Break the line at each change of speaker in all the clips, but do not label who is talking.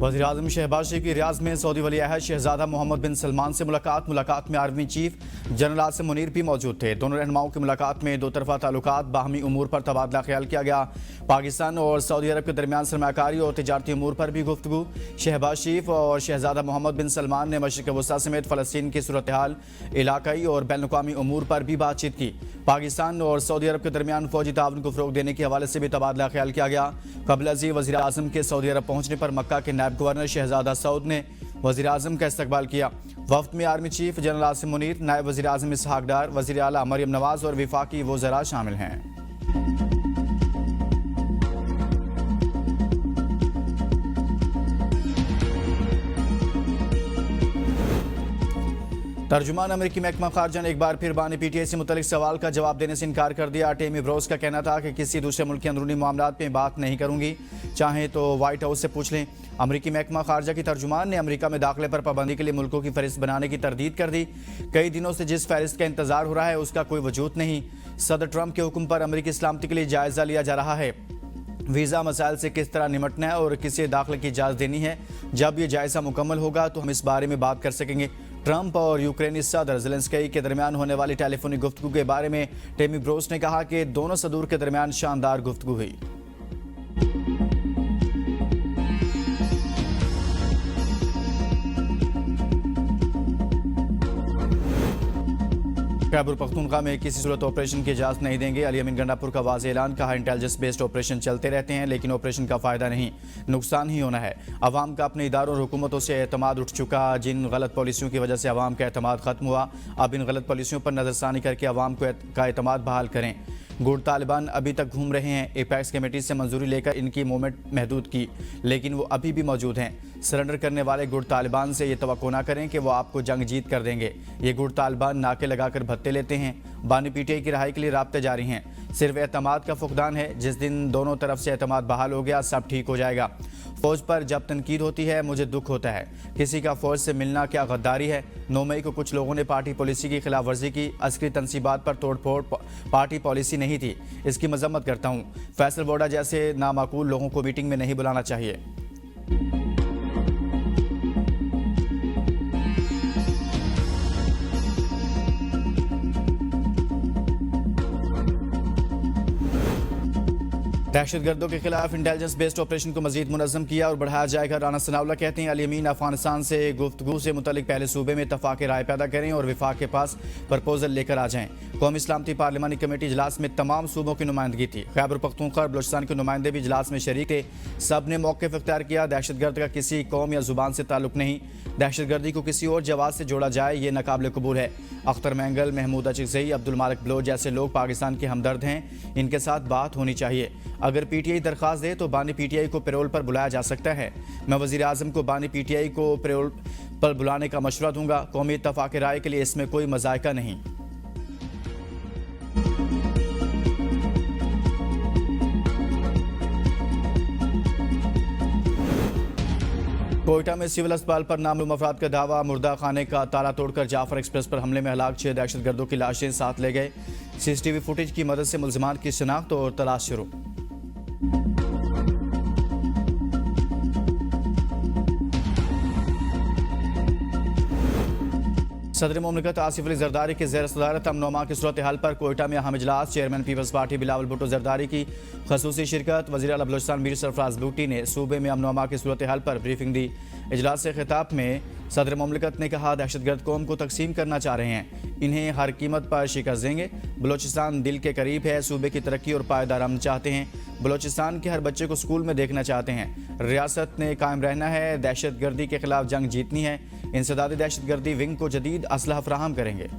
वज़ीर-ए-आज़म शहबाज शरीफ की रियाज में सऊदी वली-ए-अहद शहजादा मोहम्मद बिन सलमान से मुलाकात में army chief general Asim Munir भी मौजूद थे। दोनों रहनुमाओं की मुलाकात में दो तरफा ताल्लुकात, बाहमी उमूर पर तबादला ख्याल किया गया। पाकिस्तान और सऊदी अरब के दरमियान सरमायाकारी और तिजारती उमूर पर भी गुफ्तगू। शहबाज शरीफ और शहजादा मोहम्मद बिन सलमान ने मशरिक़ वस्ता समेत फ़लस्तीन की सूरत हाल, इलाकाई और बैनुल-अक़वामी उमूर पर भी बातचीत की। पाकिस्तान और सऊदी अरब के दरमियान फौजी ताउन को फ़रोग़ देने के हवाले से भी तबादला ख्याल किया गया। कबल अज़ीज़ वज़ीर-ए-आज़म के सऊदी अरब पहुँचने पर मक्का के नायब गवर्नर शहजादा सऊद ने वज़ीर-ए-आज़म का इस्तकबाल किया। वफ़द में army chief general Asim Munir, नायब वज़ीर-ए-आज़म इसहाक़ डार, वज़ीर आला मरियम नवाज़ और वफाकी वज़रा शामिल हैं। तर्जुमान अमेरिकी महकमा खारजा ने एक बार फिर बानी पीटीआई से मुतल्लिक सवाल का जवाब देने से इनकार कर दिया। टेमी ब्रोस का कहना था कि किसी दूसरे मुल्क के अंदरूनी मामलात में बात नहीं करूंगी, चाहें तो व्हाइट हाउस से पूछ लें। अमेरिकी महकमा खारजा की तर्जुमान ने अमेरिका में दाखिले पर पाबंदी के लिए मुल्कों की फहरिस्त बनाने की तरदीद कर दी। कई दिनों से जिस फहरिस्त का इंतजार हो रहा है उसका कोई वजूद नहीं। सदर ट्रंप के हुक्म पर अमेरिकी सलामती के लिए जायजा लिया जा रहा है। वीज़ा मसाइल से किस तरह निमटना है और किसे दाखिले की इजाज़त देनी है, जब यह जायजा मुकम्मल होगा तो हम इस बारे में बात कर सकेंगे। ट्रंप और यूक्रेनी सदर ज़ेलेंस्की के दरमियान होने वाली टेलीफोनिक गुफ्तगू के बारे में टेमी ब्रोस ने कहा कि दोनों सदूर के दरमियान शानदार गुफ्तगू हुई। खैबर पख्तूनख्वा में किसी सूरत ऑपरेशन की इजाज़त नहीं देंगे। अली अमीन गंडापुर का वाज़ेह ऐलान, कहा इंटेलिजेंस बेस्ड ऑपरेशन चलते रहते हैं लेकिन ऑपरेशन का फ़ायदा नहीं, नुकसान ही होना है। अवाम का अपने इदारों और हुकूमतों से एतमाद उठ चुका। जिन गलत पॉलिसियों की वजह से अवाम का एतमाद ख़त्म हुआ, अब इन गलत पॉलिसियों पर नज़रसानी करके अवाम का एतमाद बहाल करें। गुड तालिबान अभी तक घूम रहे हैं। एपेक्स कमेटी से मंजूरी लेकर इनकी मूवमेंट महदूद की, लेकिन वो अभी भी मौजूद हैं। सरेंडर करने वाले गुड तालिबान से ये तवक्को ना करें कि वो आपको जंग जीत कर देंगे। ये गुड तालिबान नाके लगाकर भत्ते लेते हैं। बानी पीटीआई की रहाई के लिए राब्ते जारी हैं। सिर्फ एतमाद का फुकदान है। जिस दिन दोनों तरफ से एतमाद बहाल हो गया, सब ठीक हो जाएगा। फ़ौज पर जब तनकीद होती है मुझे दुख होता है। किसी का फ़ौज से मिलना क्या गद्दारी है। 9 मई को कुछ लोगों ने पार्टी पॉलिसी की खिलाफ वर्जी की। अस्करी तनसीबात पर तोड़फोड़ पार्टी पॉलिसी नहीं थी, इसकी मजम्मत करता हूँ। फैसल बोडा जैसे नामाकूल लोगों को मीटिंग में नहीं बुलाना चाहिए। दहशतगर्दों के खिलाफ इंटेलिजेंस बेस्ड ऑपरेशन को मजीद मुनज़्ज़म किया और बढ़ाया जाएगा। राना सनाउल्लाह कहते हैं अली अमीन अफगानिस्तान से गुफ्तगू से मुतल्लिक पहले सूबे में इत्तफाक़ राय पैदा करें और विफाक के पास प्रपोजल लेकर आ जाएं। कौमी इस्लामती पार्लिमानी कमेटी इजलास में तमाम सूबों की नुमाइंदगी थी। खैबर पख्तूनख्वा और बलूचिस्तान के नुमाइंदे भी इजलास में शरीक थे। सब ने मौक़िफ़ इख्तियार किया। दहशतगर्द का किसी कौम या ज़ुबान से ताल्लुक़ नहीं। दहशतगर्दी को किसी और जवाब से जोड़ा जाए ये नाकाबिल कबूल है। अख्तर मैंगल, महमूद अचिज़ई, अब्दुल मालिक बलोच जैसे लोग पाकिस्तान के हमदर्द हैं, इनके साथ बात होनी चाहिए। अगर पीटीआई दरख्वास्त दे तो बानी पीटीआई को पैरोल पर बुलाया जा सकता है। मैं वज़ीर-ए-आज़म को बानी पीटीआई को पैरोल पर बुलाने का मशवरा दूंगा। कौमी इत्तफाक़ राय के लिए इसमें कोई मज़ायका नहीं। कोयटा में सिविल अस्पताल पर नामालूम अफराद का दावा, मुर्दा खाने का ताला तोड़कर जाफर एक्सप्रेस पर हमले में हलाक 6 दहशतगर्दों की लाशें साथ ले गए। सीसीटीवी फुटेज की मदद से मुल्ज़िमान की शिनाख्त और तलाश शुरू। सदर मुमलिकत आसिफ अली जरदारी की ज़ेर सदारत अमन-ओ-अमान की सूरत हाल पर कोयटा में अहम इजलास। Chairman Peoples Party Bilawal Bhutto Zardari की खसूसी शिरकत। वज़ीर आला बलूचिस्तान मीर सरफराज बूटी ने सूबे में अमन-ओ-अमान की सूरत हाल पर ब्रीफिंग दी। इजलास से खिताब में सदर मुमलिकत ने कहा, दहशतगर्द कौम को तकसीम करना चाह रहे हैं, इन्हें हर कीमत पर शिकस्त देंगे। बलूचिस्तान दिल के करीब है। सूबे की तरक्की और पायदार अमन चाहते हैं। बलूचिस्तान के हर बच्चे को स्कूल में देखना चाहते हैं। रियासत ने कायम रहना है। दहशतगर्दी के खिलाफ जंग जीतनी है। इंसदादी दहशतगर्दी विंग को जदीद असलहा फराहम करेंगे।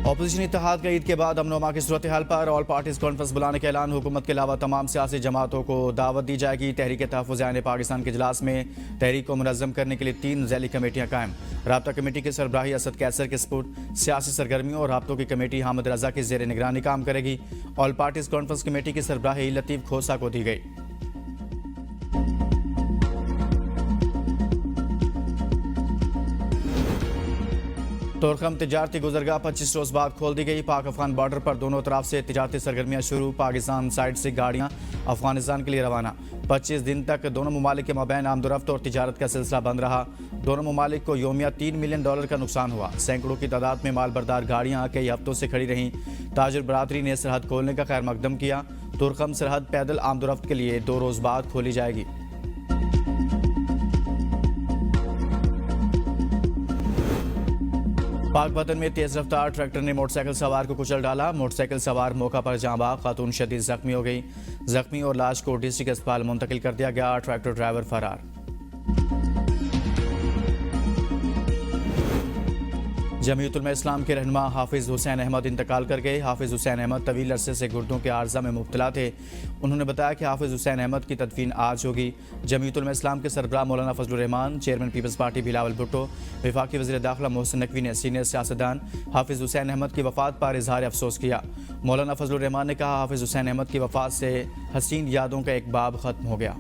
अपोजिशन इत्तेहाद का ईद के बाद अमन-ओ-अमान की सूरत हाल पर ऑल पार्टीज कॉन्फ्रेंस बुलाने का ऐलान। हुकूमत के अलावा तमाम सियासी जमातों को दावत दी जाएगी। तहरीक तहफ़्फ़ुज़ आईन पाकिस्तान के इजलास में तहरीक को मुनज़्ज़म करने के लिए 3 ज़ैली कमेटियाँ कायम। राब्ता कमेटी की सरबराही असद कैसर के सपुर्द सियासी सरगर्मियों और राब्तों की कमेटी हामिद रज़ा की ज़ेर निगरानी काम करेगी। ऑल पार्टीज कॉन्फ्रेंस कमेटी की सरबराही लतीफ़ खोसा को दी गई। तुर्कम तिजारती गुजरगाह 25 रोज बाद खोल दी गई। पाक अफगान बॉर्डर पर दोनों तरफ से तिजारती सरगर्मियां शुरू। पाकिस्तान साइड से गाड़ियां अफगानिस्तान के लिए रवाना। 25 दिन तक दोनों ममालिक के मबैन आमदोरफ्त और तिजारत का सिलसिला बंद रहा। दोनों ममालिक को योमिया $3 मिलियन का नुकसान हुआ। सैकड़ों की तादाद में मालबरदार गाड़ियां कई हफ्तों से खड़ी रहीं। ताजिर बरादरी ने सरहद खोलने का खैर मकदम किया। तुर्कम सरहद पैदल आमदोरफ्त के लिए 2 रोज बाद खोली जाएगी। पाक बतन में तेज रफ्तार ट्रैक्टर ने मोटरसाइकिल सवार को कुचल डाला। मोटरसाइकिल सवार मौका पर जाँ बाग, खातून शदीद जख्मी हो गई। जख्मी और लाश को डिस्ट्रिक्ट अस्पताल मुंतकिल कर दिया गया। ट्रैक्टर ड्राइवर फरार। जमीयत उलमा इस्लाम के रहनुमा हाफिज हुसैन अहमद इंतकाल कर गए। हाफिज हुसैन अहमद तवील अरसे से गुर्दों के आर्जा में मुब्तला थे। उन्होंने बताया कि हाफिज हुसैन अहमद की तदफीन आज होगी। जमीयत उलमा इस्लाम के सरबराह मौलाना Fazlur Rehman, chairman Peoples Party Bilawal Bhutto, वफाकी वज़ीर दाखिला मोहसिन नकवी ने सीनियर सियासतदान हाफिज हुसैन अहमद की वफ़ात पर इजहार अफसोस किया। मौलाना फजलुर रहमान ने कहा, हाफिज हुसैन अहमद की वफ़ात से हसीन यादों का एक बाब ख़त्म हो गया।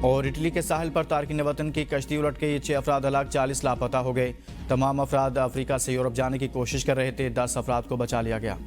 और इटली के साहिल पर तारकिन वतन की कश्ती उलट गई। 6 अफराद हलाक, 40 लापता हो गए। तमाम अफराद अफ्रीका से यूरोप जाने की कोशिश कर रहे थे। 10 अफराद को बचा लिया गया।